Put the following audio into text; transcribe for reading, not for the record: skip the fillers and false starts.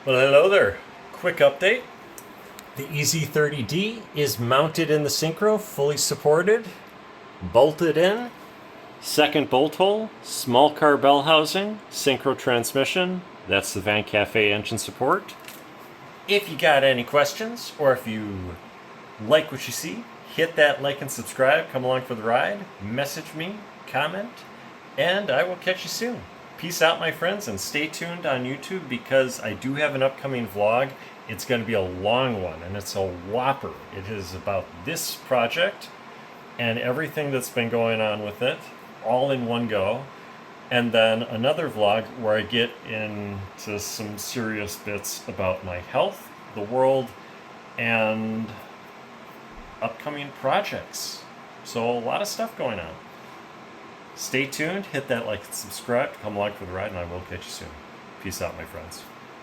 Well, hello there. Quick update. The EZ30D is mounted in the Syncro, fully supported, bolted in. Second bolt hole, small car bell housing, Syncro transmission. That's the Van Cafe engine support. If you got any questions, or if you like what you see, hit that like and subscribe. Come along for the ride. Message me, comment, and I will catch you soon. Peace out, my friends, and stay tuned on YouTube because I do have an upcoming vlog. It's going to be a long one, and it's a whopper. It is about this project and everything that's been going on with it, all in one go. And then another vlog where I get into some serious bits about my health, the world, and upcoming projects. So a lot of stuff going on. Stay tuned, hit that like and subscribe, come along for the ride, and I will catch you soon. Peace out, my friends.